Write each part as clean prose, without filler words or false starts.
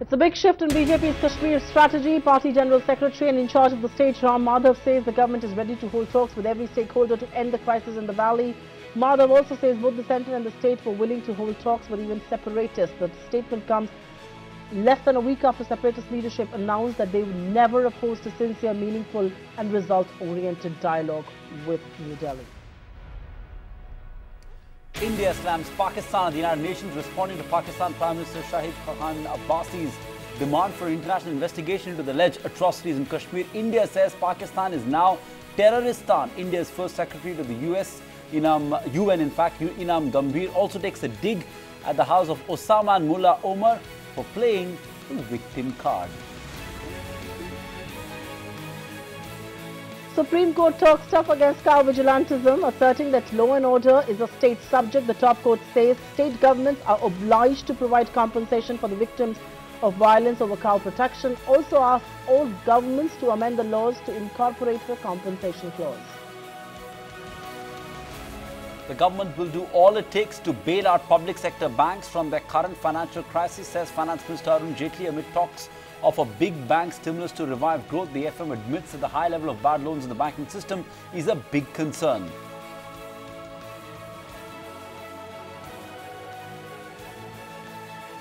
It's a big shift in BJP's Kashmir strategy. Party General Secretary and in charge of the state, Ram Madhav, says the government is ready to hold talks with every stakeholder to end the crisis in the valley. Madhav also says both the centre and the state were willing to hold talks with even separatists. The statement comes less than a week after separatist leadership announced that they would never oppose to sincere, meaningful and result-oriented dialogue with New Delhi. India slams Pakistan. The United Nations responding to Pakistan Prime Minister Shahid Khan Abbasi's demand for international investigation into the alleged atrocities in Kashmir. India says Pakistan is now terroristan. India's first secretary to the UN, in fact, Inam Gambhir, also takes a dig at the house of Osama and Mullah Omar for playing the victim card. Supreme Court talks tough against cow vigilantism, asserting that law and order is a state subject. The top court says state governments are obliged to provide compensation for the victims of violence over cow protection. Also asks all governments to amend the laws to incorporate the compensation clause. The government will do all it takes to bail out public sector banks from their current financial crisis, says Finance Minister Arun Jaitley amid talks of a big bank stimulus to revive growth. The FM admits that the high level of bad loans in the banking system is a big concern.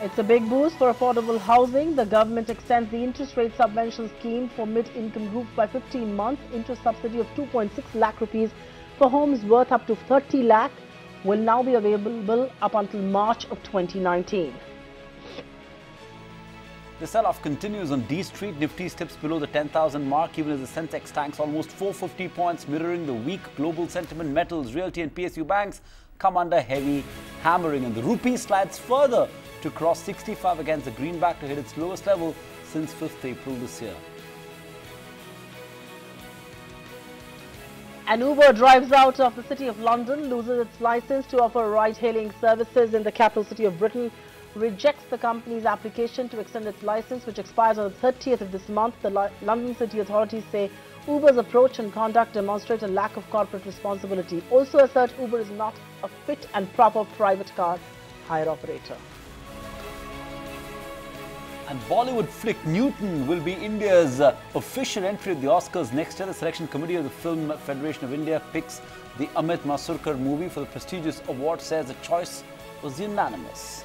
It's a big boost for affordable housing. The government extends the interest rate subvention scheme for mid-income groups by 15 months. Interest subsidy of 2.6 lakh rupees for homes worth up to 30 lakh will now be available up until March of 2019. The sell-off continues on D Street. Nifty slips below the 10,000 mark, even as the Sensex tanks almost 450 points, mirroring the weak global sentiment. Metals, realty and PSU banks come under heavy hammering, and the rupee slides further to cross 65 against the greenback to hit its lowest level since 5th April this year. An Uber drives out of the city of London, loses its license to offer ride-hailing services in the capital city of Britain, rejects the company's application to extend its license, which expires on the 30th of this month. The London city authorities say Uber's approach and conduct demonstrate a lack of corporate responsibility. Also assert Uber is not a fit and proper private car hire operator. And Bollywood flick Newton will be India's official entry at the Oscars next year. The selection committee of the Film Federation of India picks the Amit Masurkar movie for the prestigious award, says the choice was unanimous.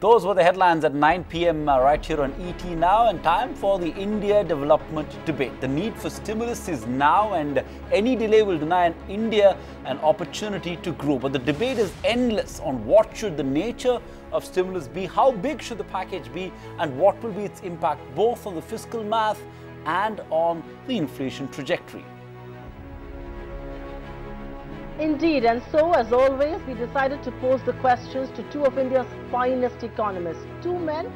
Those were the headlines at 9 p.m. Right here on ET Now, and time for the India development debate. The need for stimulus is now, and any delay will deny India an opportunity to grow. But the debate is endless on what should the nature of stimulus be, how big should the package be, and what will be its impact both on the fiscal math and on the inflation trajectory. Indeed, and so, as always, we decided to pose the questions to two of India's finest economists. Two men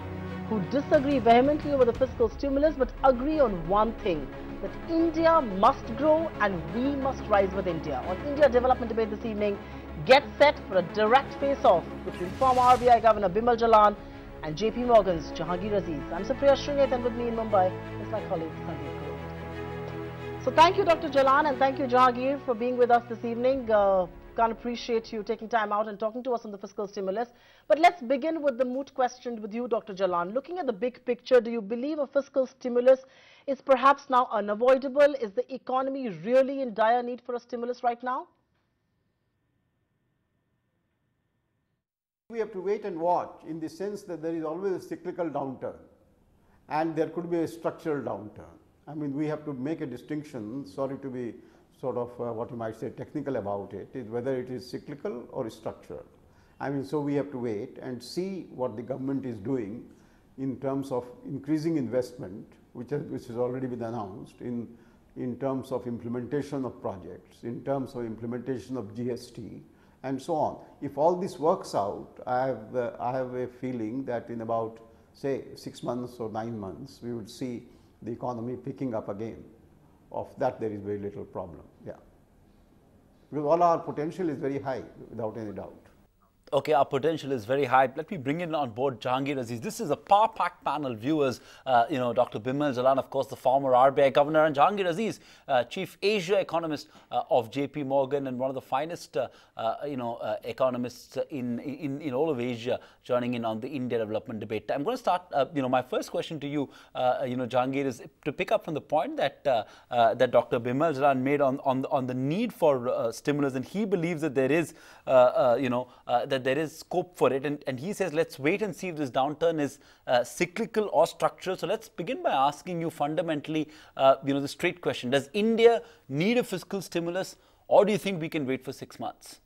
who disagree vehemently over the fiscal stimulus but agree on one thing, that India must grow and we must rise with India. On India Development Debate this evening, get set for a direct face-off between former RBI Governor Bimal Jalan and JP Morgan's Jahangir Aziz. I'm Supriya Srinath, and with me in Mumbai is my colleague Sandeep. So thank you, Dr. Jalan, and thank you, Jahangir, for being with us this evening. Can't appreciate you taking time out and talking to us on the fiscal stimulus. But let's begin with the moot question with you, Dr. Jalan. Looking at the big picture, do you believe a fiscal stimulus is perhaps now unavoidable? Is the economy really in dire need for a stimulus right now? We have to wait and watch, in the sense that there is always a cyclical downturn and there could be a structural downturn. I mean, we have to make a distinction, sorry to be sort of what you might say technical about it, is whether it is cyclical or structural. I mean, so we have to wait and see what the government is doing in terms of increasing investment, which has already been announced, in terms of implementation of projects, in terms of implementation of GST and so on. If all this works out, I have a feeling that in about, say, 6 months or 9 months, we would see the economy picking up again. Of that there is very little problem, yeah. Because all our potential is very high, without any doubt. Okay, our potential is very high. Let me bring in on board Jahangir Aziz. This is a power-packed panel, viewers. Dr. Bimal, Jalan, of course, the former RBI governor, and Jahangir Aziz, chief Asia economist of JP Morgan, and one of the finest, economists in all of Asia, joining in on the India development debate. I'm going to start. My first question to you, Jahangir, is to pick up from the point that that Dr. Bimal Jalan made on the need for stimulus, and he believes that there is, that there is scope for it, and he says let's wait and see if this downturn is cyclical or structural. So let's begin by asking you fundamentally, the straight question: does India need a fiscal stimulus, or do you think we can wait for 6 months?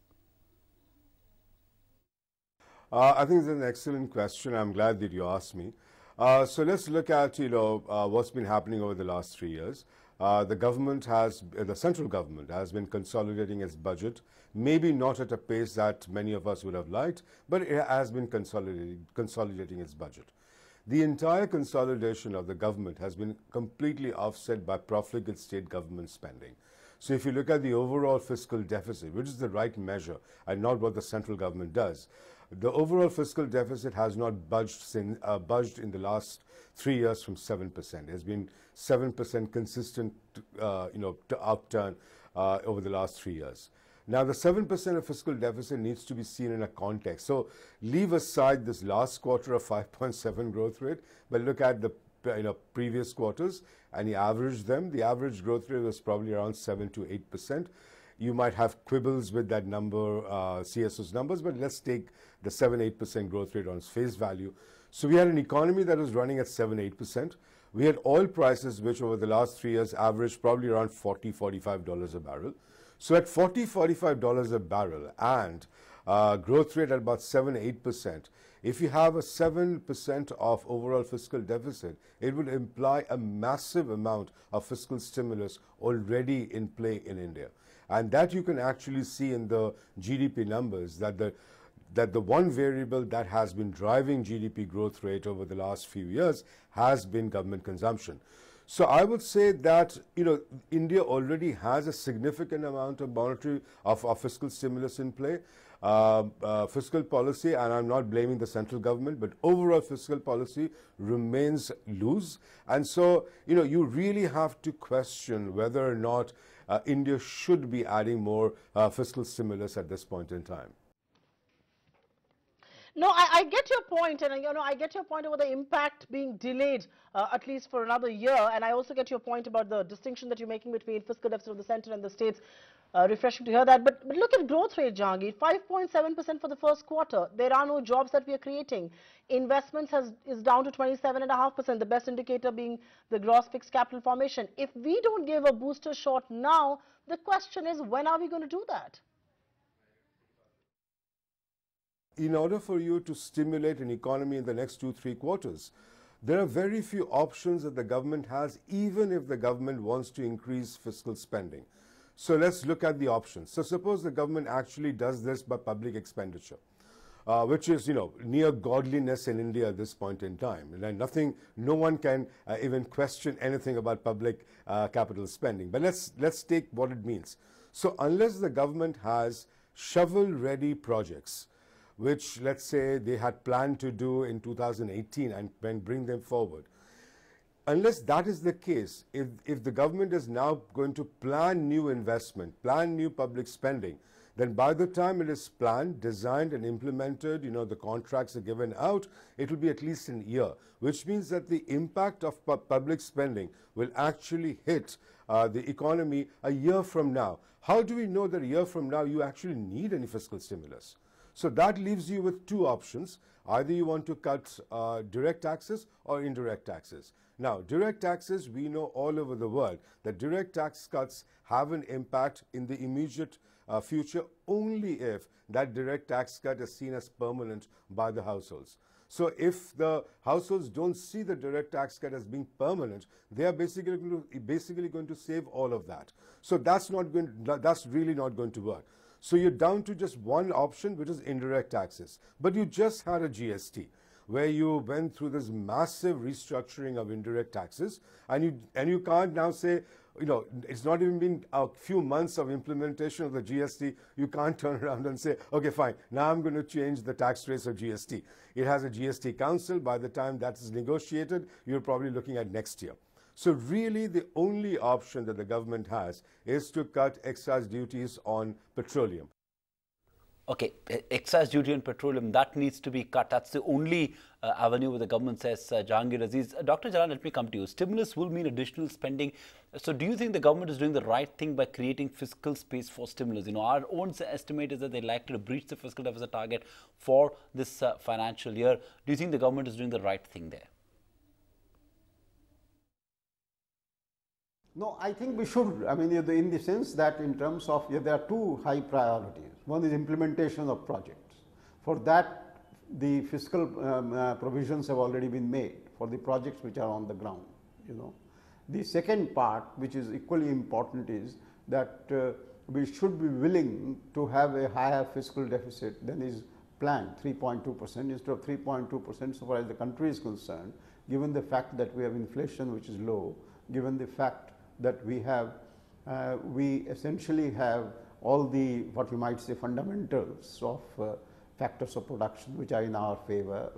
I think it's an excellent question. I'm glad that you asked me. So let's look at what's been happening over the last 3 years. The central government has been consolidating its budget, maybe not at a pace that many of us would have liked, but it has been consolidating its budget. The entire consolidation of the government has been completely offset by profligate state government spending. So if you look at the overall fiscal deficit, which is the right measure and not what the central government does, the overall fiscal deficit has not budged in the last 3 years from 7%. It has been 7% consistent, to outturn over the last 3 years. Now, the 7% of fiscal deficit needs to be seen in a context. So leave aside this last quarter of 5.7 growth rate, but look at the previous quarters and you average them. The average growth rate was probably around 7 to 8%. You might have quibbles with that number, CSO's numbers, but let's take the 7-8% growth rate on its face value. So we had an economy that was running at 7-8%. We had oil prices which over the last 3 years averaged probably around $40-45 a barrel. So at $40-45 a barrel and growth rate at about 7-8%, if you have a 7% of overall fiscal deficit, it would imply a massive amount of fiscal stimulus already in play in India. And that you can actually see in the GDP numbers, that the one variable that has been driving GDP growth rate over the last few years has been government consumption. So I would say that India already has a significant amount of fiscal stimulus in play. Fiscal policy, and I'm not blaming the central government, but overall fiscal policy remains loose. And so, you really have to question whether or not India should be adding more fiscal stimulus at this point in time. No, I get your point, and I get your point about the impact being delayed at least for another year, and I also get your point about the distinction that you're making between fiscal deficit of the center and the states. Refreshing to hear that, but look at growth rate, Jahangir, 5.7% for the first quarter. There are no jobs that we are creating. Investments is down to 27.5%, the best indicator being the gross fixed capital formation. If we don't give a booster shot now, the question is, when are we going to do that? In order for you to stimulate an economy in the next 2-3 quarters, there are very few options that the government has, even if the government wants to increase fiscal spending. So let's look at the options. So suppose the government actually does this by public expenditure, which is, near godliness in India at this point in time. And no one can even question anything about public capital spending. But let's take what it means. So unless the government has shovel-ready projects, which let's say they had planned to do in 2018 and bring them forward, unless that is the case, if the government is now going to plan new investment, plan new public spending, then by the time it is planned, designed and implemented, the contracts are given out, it will be at least a year, which means that the impact of public spending will actually hit the economy a year from now. How do we know that a year from now you actually need any fiscal stimulus? So that leaves you with two options. Either you want to cut direct taxes or indirect taxes. Now, direct taxes, we know all over the world that direct tax cuts have an impact in the immediate future only if that direct tax cut is seen as permanent by the households. So if the households don't see the direct tax cut as being permanent, they are basically going to save all of that. So that's really not going to work. So you're down to just one option, which is indirect taxes. But you just had a GST, where you went through this massive restructuring of indirect taxes, and you can't now say, it's not even been a few months of implementation of the GST. You can't turn around and say, okay, fine, now I'm going to change the tax rates of GST. It has a GST council. By the time that is negotiated, you're probably looking at next year. So really the only option that the government has is to cut excise duties on petroleum. Okay, excise duty on petroleum, that needs to be cut. That's the only avenue where the government says, Jahangir, Aziz. Dr. Jalan, let me come to you. Stimulus will mean additional spending. So do you think the government is doing the right thing by creating fiscal space for stimulus? Our own estimate is that they're likely to breach the fiscal deficit target for this financial year. Do you think the government is doing the right thing there? No, I think we should. I mean, in the sense that in terms of, there are two high priorities. One is implementation of projects. For that, the fiscal provisions have already been made for the projects which are on the ground. The second part, which is equally important, is that we should be willing to have a higher fiscal deficit than is planned, 3.2% instead of 3.2% so far as the country is concerned, given the fact that we have inflation which is low, given the fact that we essentially have all the, what you might say, fundamentals of factors of production which are in our favor.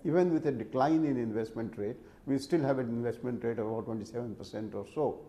Even with a decline in investment rate, we still have an investment rate of about 27% or so,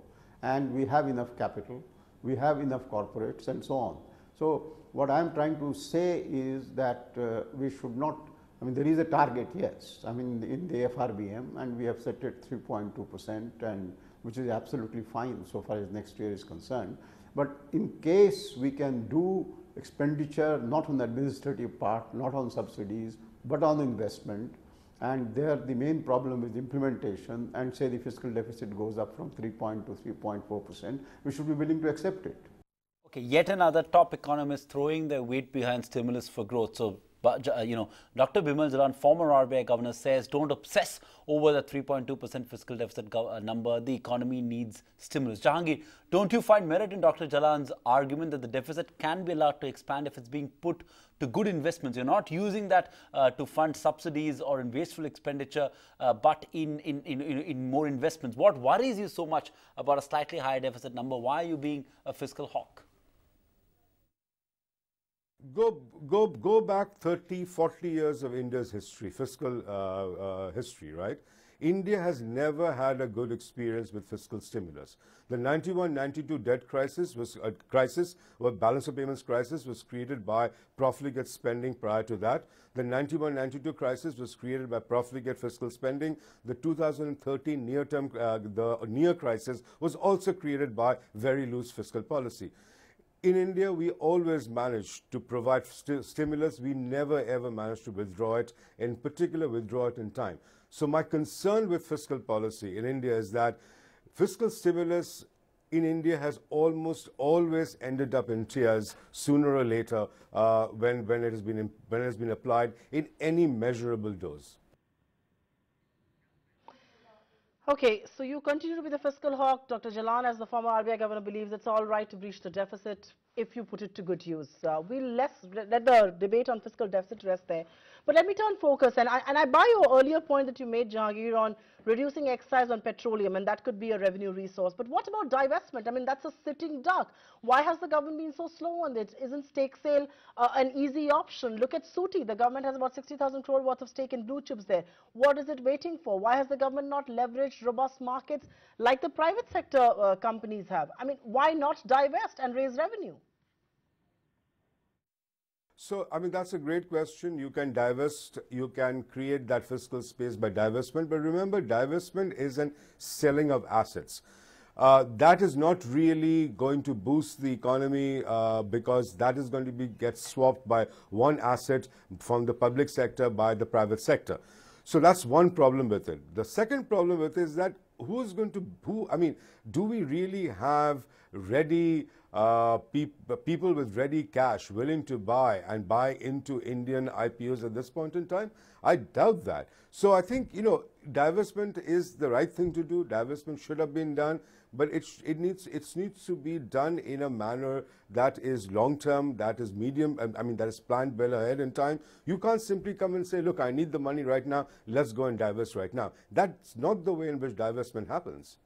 and we have enough capital, we have enough corporates and so on. So what I am trying to say is that we should not, I mean, there is a target, yes, I mean, in the FRBM, and we have set it 3.2%, and which is absolutely fine so far as next year is concerned. But in case we can do expenditure not on the administrative part, not on subsidies, but on investment, and there the main problem is implementation, and say the fiscal deficit goes up from 3.2 to 3.4%, we should be willing to accept it. Okay, yet another top economist throwing their weight behind stimulus for growth. So, Dr. Bimal Jalan, former RBI governor, says don't obsess over the 3.2% fiscal deficit number. The economy needs stimulus. Jahangir, don't you find merit in Dr. Jalan's argument that the deficit can be allowed to expand if it's being put to good investments? You're not using that to fund subsidies or in wasteful expenditure, but in more investments. What worries you so much about a slightly higher deficit number? Why are you being a fiscal hawk? Go back 30, 40 years of India's history, fiscal history, right? India has never had a good experience with fiscal stimulus. The 91-92 debt crisis was balance of payments crisis was created by profligate spending prior to that. The 91-92 crisis was created by profligate fiscal spending. The 2013 near crisis was also created by very loose fiscal policy. In India, we always managed to provide stimulus. We never ever managed to withdraw it, in particular withdraw it in time. So my concern with fiscal policy in India is that fiscal stimulus in India has almost always ended up in tears sooner or later when it has been applied in any measurable dose. Okay, so you continue to be the fiscal hawk. Dr. Jalan, as the former RBI governor, believes it's all right to breach the deficit if you put it to good use. We'll let the debate on fiscal deficit rest there. But let me turn focus, and I buy your earlier point that you made, Jahangir, on reducing excise on petroleum, and that could be a revenue resource. But what about divestment? I mean, that's a sitting duck. Why has the government been so slow on it? Isn't stake sale an easy option? Look at Suti. The government has about 60,000 crore worth of stake in blue chips there. What is it waiting for? Why has the government not leveraged robust markets like the private sector companies have? I mean, why not divest and raise revenue? So, I mean, that's a great question. You can divest, you can create that fiscal space by divestment. But remember, divestment is a selling of assets. That is not really going to boost the economy because that is going to get swapped by one asset from the public sector by the private sector. So that's one problem with it. The second problem with it is that do we really have ready people with ready cash willing to buy into Indian IPOs at this point in time? I doubt that. So I think, divestment is the right thing to do. Divestment should have been done, but it needs to be done in a manner that is long-term, that is medium, that is planned well ahead in time. You can't simply come and say, look, I need the money right now, let's go and divest right now. That's not the way in which divestment happens.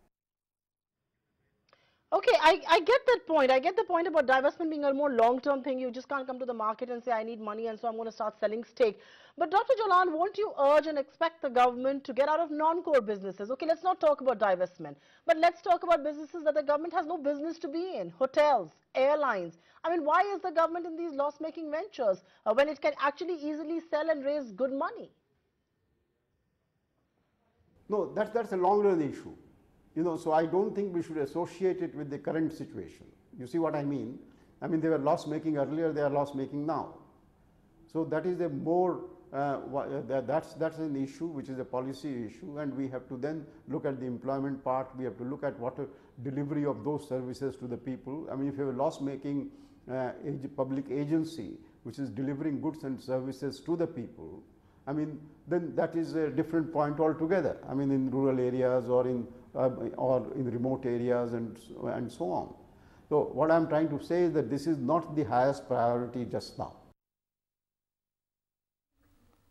Okay, I get that point. I get the point about divestment being a more long-term thing. You just can't come to the market and say, I need money, and so I'm going to start selling stake. But Dr. Jalan, won't you urge and expect the government to get out of non-core businesses? Okay, let's not talk about divestment, but let's talk about businesses that the government has no business to be in. Hotels, airlines. I mean, why is the government in these loss-making ventures when it can actually easily sell and raise good money? No, that's a long run issue. So I don't think we should associate it with the current situation. You see what I mean? I mean, they were loss making earlier, they are loss making now. So that is a more, that's an issue which is a policy issue, and we have to then look at the employment part, we have to look at what delivery of those services to the people. I mean, if you have a loss making public agency which is delivering goods and services to the people, I mean, then that is a different point altogether. I mean, in rural areas or in remote areas and so on. So what I am trying to say is that this is not the highest priority just now.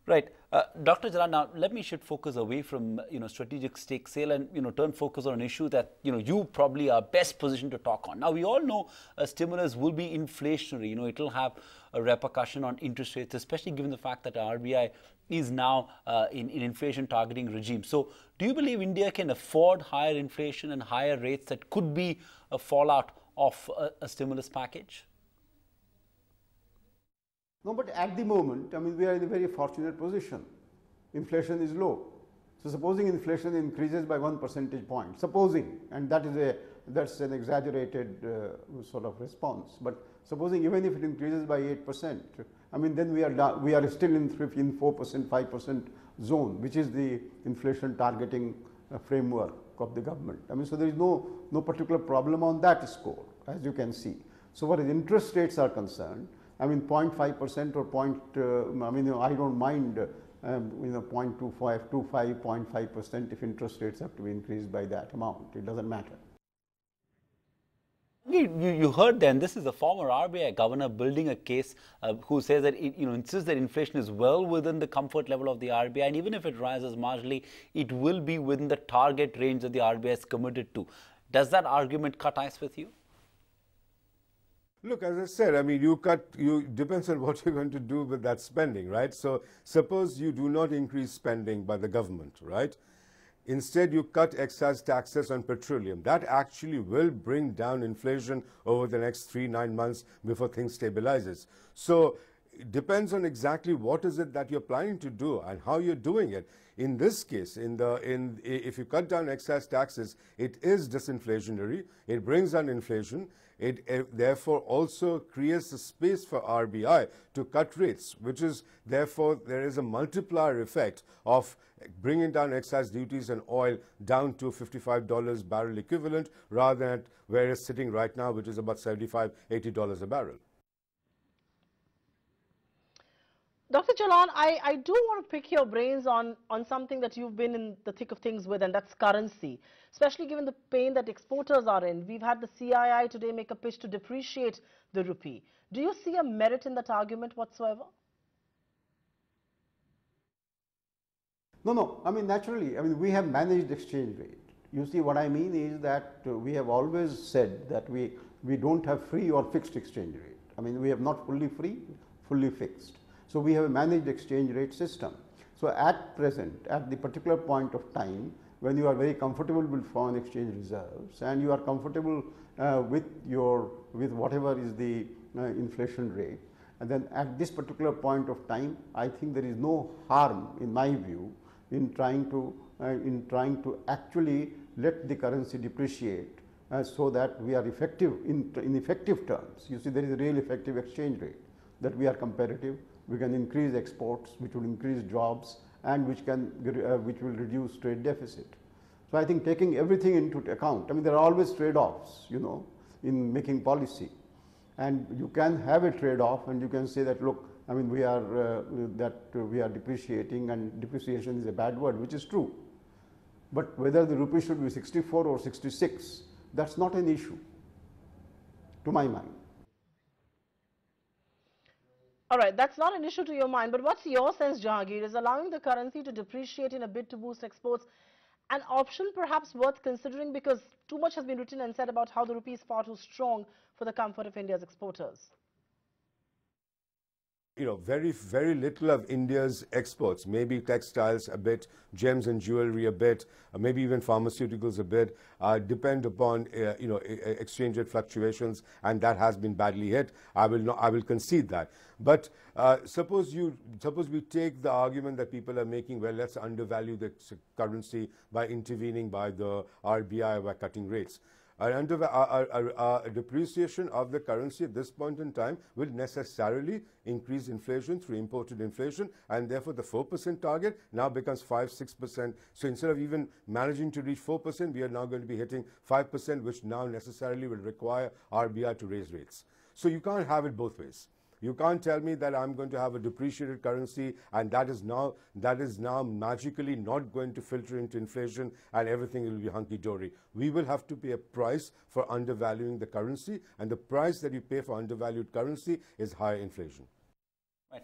Right. Dr. Jalan, now let me shift focus away from, strategic stake sale and, turn focus on an issue that, you probably are best positioned to talk on. Now, we all know stimulus will be inflationary. It will have a repercussion on interest rates, especially given the fact that RBI is now in inflation targeting regime. So do you believe India can afford higher inflation and higher rates that could be a fallout of a stimulus package? No, but at the moment, I mean, we are in a very fortunate position. Inflation is low. So supposing inflation increases by 1 percentage point, supposing, and that's an exaggerated sort of response, but supposing even if it increases by 8%, I mean, then we are still in 4%, 5% zone, which is the inflation targeting framework of the government. I mean, so there is no particular problem on that score, as you can see. So what as interest rates are concerned, I mean, 0.5% or I mean, I don't mind, 0.25, 0.5% if interest rates have to be increased by that amount. It doesn't matter. You heard then, this is a former RBI governor building a case who says that, insists that inflation is well within the comfort level of the RBI, and even if it rises marginally, it will be within the target range that the RBI is committed to. Does that argument cut ice with you? Look, as I said, I mean, depends on what you're going to do with that spending, right? So suppose you do not increase spending by the government, right? Instead, you cut excise taxes on petroleum. That actually will bring down inflation over the next 3-9 months before things stabilizes. So it depends on exactly what is it that you're planning to do and how you're doing it. In this case, if you cut down excise taxes, it is disinflationary. It brings down inflation. It therefore also creates a space for RBI to cut rates, which is therefore there is a multiplier effect of bringing down excise duties on oil down to $55 barrel equivalent rather than where it's sitting right now, which is about $75, $80 a barrel. Dr. Jalan, I do want to pick your brains on something that you've been in the thick of things with, and that's currency, especially given the pain that exporters are in. We've had the CII today make a pitch to depreciate the rupee. Do you see a merit in that argument whatsoever? No. I mean, naturally, I mean, we have managed exchange rate. You see, what I mean is that we have always said that we don't have free or fixed exchange rate. I mean, we have not fully free, fully fixed. So we have a managed exchange rate system. So at present, at the particular point of time, when you are very comfortable with foreign exchange reserves and you are comfortable with whatever is the inflation rate, and then at this particular point of time, I think there is no harm, in my view, in trying to actually let the currency depreciate so that we are effective in effective terms. You see, there is a real effective exchange rate, that we are competitive. We can increase exports, which will increase jobs, and which will reduce trade deficit. So I think taking everything into account, I mean, there are always trade-offs, in making policy, and you can have a trade-off, and you can say that, look, I mean, we are depreciating, and depreciation is a bad word, which is true. But whether the rupee should be 64 or 66, that's not an issue, to my mind. All right, that's not an issue to your mind, but what's your sense, Jahangir? Is allowing the currency to depreciate in a bid to boost exports an option perhaps worth considering, because too much has been written and said about how the rupee is far too strong for the comfort of India's exporters? Very little of India's exports, maybe textiles a bit, gems and jewelry a bit, maybe even pharmaceuticals a bit, depend upon, exchange rate fluctuations, and that has been badly hit. I will concede that. But suppose we take the argument that people are making, well, let's undervalue the currency by intervening by the RBI by cutting rates. A depreciation of the currency at this point in time will necessarily increase inflation through imported inflation, and therefore the 4% target now becomes 5-6%. So instead of even managing to reach 4%, we are now going to be hitting 5%, which now necessarily will require RBI to raise rates. So you can't have it both ways. You can't tell me that I'm going to have a depreciated currency and that is now magically not going to filter into inflation and everything will be hunky-dory. We will have to pay a price for undervaluing the currency, and the price that you pay for undervalued currency is higher inflation. Right.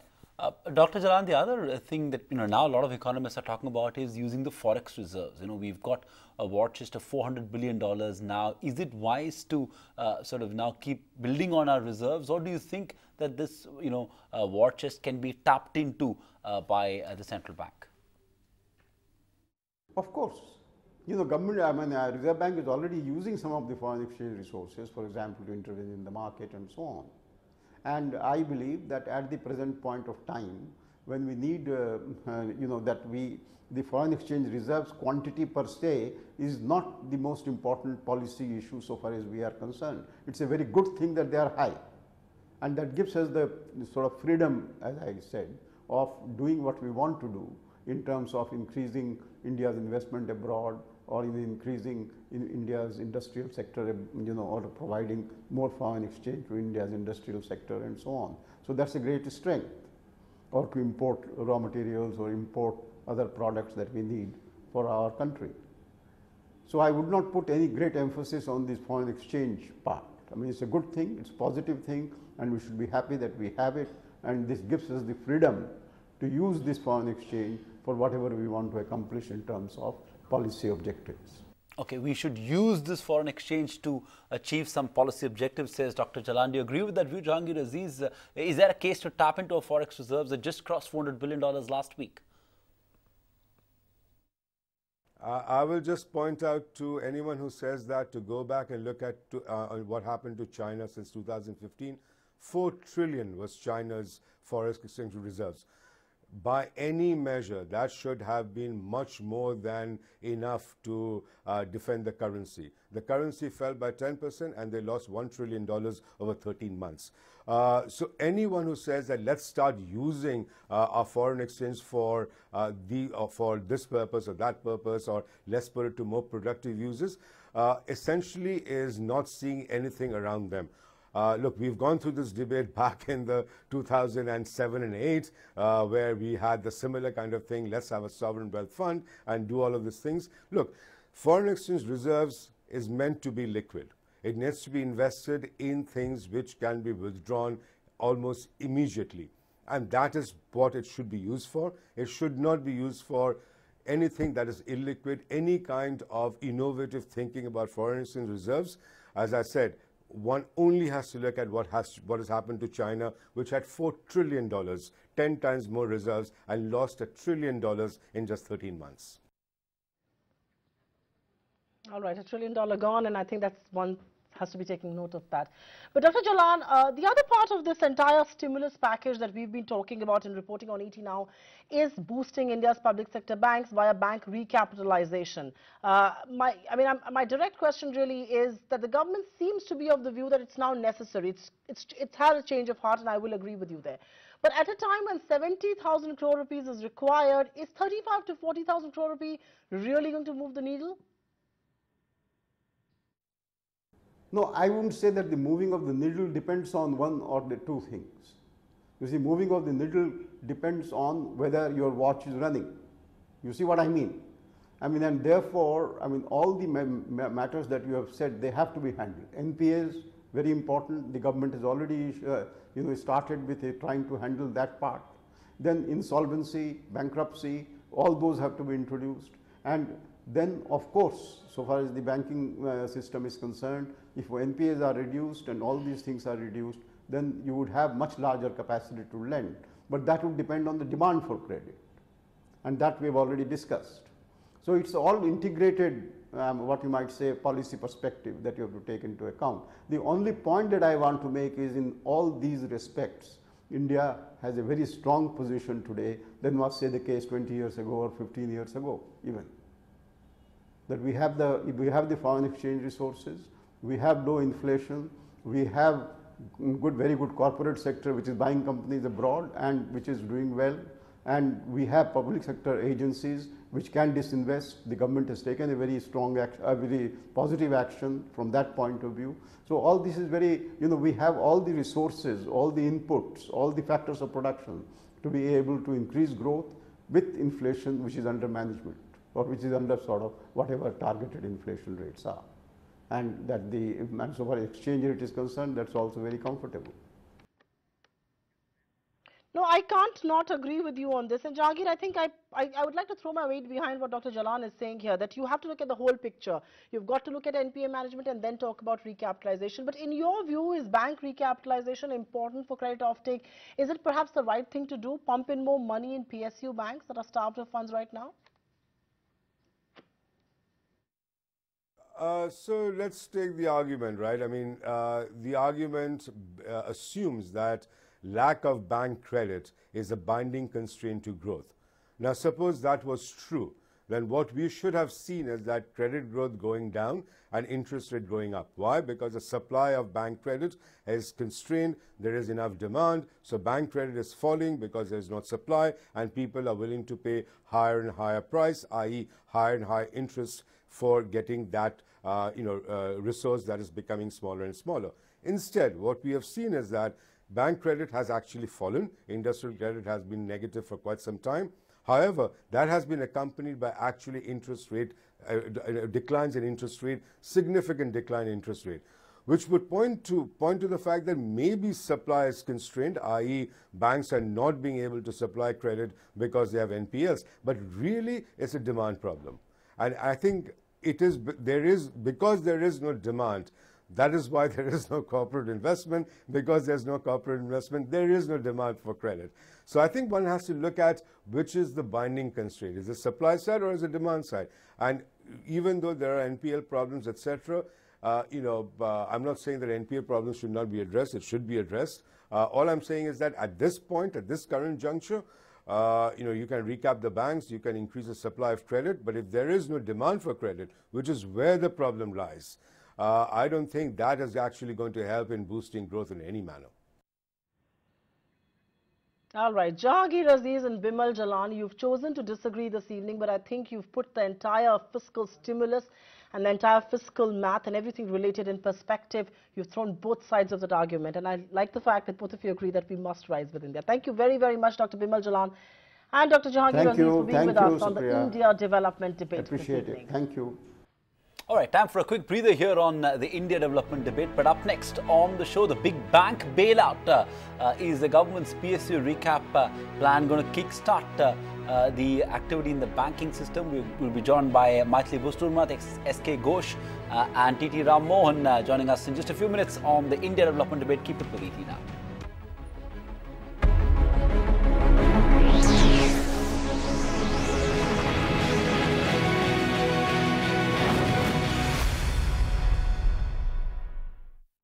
Dr. Jalan, the other thing that now a lot of economists are talking about is using the forex reserves. We've got a war chest of $400 billion now. Is it wise to sort of now keep building on our reserves, or do you think that this war chest can be tapped into by the central bank? Of course. Reserve Bank is already using some of the foreign exchange resources, for example, to intervene in the market and so on. And I believe that at the present point of time, when we need, the foreign exchange reserves quantity per se is not the most important policy issue so far as we are concerned. It's a very good thing that they are high, and that gives us the sort of freedom, as I said, of doing what we want to do in terms of increasing India's investment abroad, or in increasing in India's industrial sector, or providing more foreign exchange to India's industrial sector and so on. So that's a great strength, or to import raw materials or import other products that we need for our country. So I would not put any great emphasis on this foreign exchange part. I mean, it's a good thing, it's a positive thing, and we should be happy that we have it, and this gives us the freedom to use this foreign exchange for whatever we want to accomplish in terms of policy objectives. Okay, we should use this foreign exchange to achieve some policy objectives, says Dr. Jalan. Do you agree with that view, Jahangir? Aziz? Is there a case to tap into our forex reserves that just crossed $400 billion last week? I will just point out to anyone who says that to go back and look at what happened to China since 2015. 4 trillion was China's forex exchange reserves. By any measure, that should have been much more than enough to defend the currency. The currency fell by 10% and they lost $1 trillion over 13 months. So anyone who says that let's start using our foreign exchange for this purpose or that purpose, or let's put it to more productive uses, essentially is not seeing anything around them. Look, we've gone through this debate back in the 2007 and 8, where we had the similar kind of thing, let's have a sovereign wealth fund and do all of these things. Look, foreign exchange reserves is meant to be liquid. It needs to be invested in things which can be withdrawn almost immediately. And that is what it should be used for. It should not be used for anything that is illiquid, any kind of innovative thinking about foreign exchange reserves. As I said, one only has to look at what has happened to China, which had $4 trillion, 10 times more reserves, and lost $1 trillion in just 13 months. All right, $1 trillion gone, and I think that's one has to be taking note of that. But Dr. Jalan, the other part of this entire stimulus package that we've been talking about and reporting on ET now is boosting India's public sector banks via bank recapitalization. My direct question really is that the government seems to be of the view that it's now necessary. It's had a change of heart, and I will agree with you there. But at a time when 70,000 crore rupees is required, is 35 to 40,000 crore rupee really going to move the needle? No, I wouldn't say that the moving of the needle depends on one or the two things. You see, moving of the needle depends on whether your watch is running. You see what I mean? And therefore, all the matters that you have said, they have to be handled. NPAs, very important. The government has already, started with trying to handle that part. Then insolvency, bankruptcy, all those have to be introduced. And then of course, so far as the banking system is concerned, if NPAs are reduced and all these things are reduced, then you would have much larger capacity to lend. But that would depend on the demand for credit, and that we have already discussed. So it's all integrated, what you might say, policy perspective that you have to take into account. The only point that I want to make is, in all these respects, India has a very strong position today than was, say, the case 20 years ago or 15 years ago even. That we have the foreign exchange resources, we have low inflation, we have very good corporate sector which is buying companies abroad and which is doing well, and we have public sector agencies which can disinvest. The government has taken a very strong, very positive action from that point of view. So all this is very, we have all the resources, all the inputs, all the factors of production to be able to increase growth with inflation which is under management, or which is under sort of whatever targeted inflation rates are. And that and so far as exchange rate is concerned, that's also very comfortable. No, I can't not agree with you on this. And Jahangir, I think I would like to throw my weight behind what Dr. Jalan is saying here, that you have to look at the whole picture. You've got to look at NPA management and then talk about recapitalization. But in your view, is bank recapitalization important for credit offtake? Is it perhaps the right thing to do, pump in more money in PSU banks that are starved of funds right now? So let's take the argument, right? I mean, the argument assumes that lack of bank credit is a binding constraint to growth. Now, suppose that was true, then what we should have seen is that credit growth going down and interest rate going up. Why? Because the supply of bank credit is constrained, there is enough demand, so bank credit is falling because there is no supply, and people are willing to pay higher and higher price, i.e. higher and higher interest for getting that resource that is becoming smaller and smaller. Instead, what we have seen is that bank credit has actually fallen. Industrial credit has been negative for quite some time. However, that has been accompanied by actually interest rate declines in interest rate, significant decline in interest rate, which would point to the fact that maybe supply is constrained, i.e. banks are not being able to supply credit because they have NPLs, but really it's a demand problem. And I think because there is no demand, that is why there is no corporate investment. Because there's no corporate investment, there is no demand for credit. So I think one has to look at which is the binding constraint. Is it supply side or is it demand side? And even though there are NPL problems, etc., I'm not saying that NPL problems should not be addressed. It should be addressed. All I'm saying is that at this point, at this current juncture, you can recap the banks, you can increase the supply of credit, but if there is no demand for credit, which is where the problem lies, I don't think that is actually going to help in boosting growth in any manner. All right, Jahangir, Aziz and Bimal, Jalan, you've chosen to disagree this evening, but I think you've put the entire fiscal stimulus and the entire fiscal math and everything related in perspective. You've thrown both sides of that argument, and I like the fact that both of you agree that we must rise with India. Thank you very, very much, Dr. Bimal Jalan and Dr. Jahangir Aziz, for being with us on the India development debate. Appreciate it. Thank you. All right, time for a quick breather here on the India development debate. But up next on the show, the big bank bailout. Is the government's PSU recap plan going to kickstart the activity in the banking system? We'll be joined by Maithili Busturmat, SK Ghosh and TT Ram Mohan joining us in just a few minutes on the India development debate. Keep it with ET now.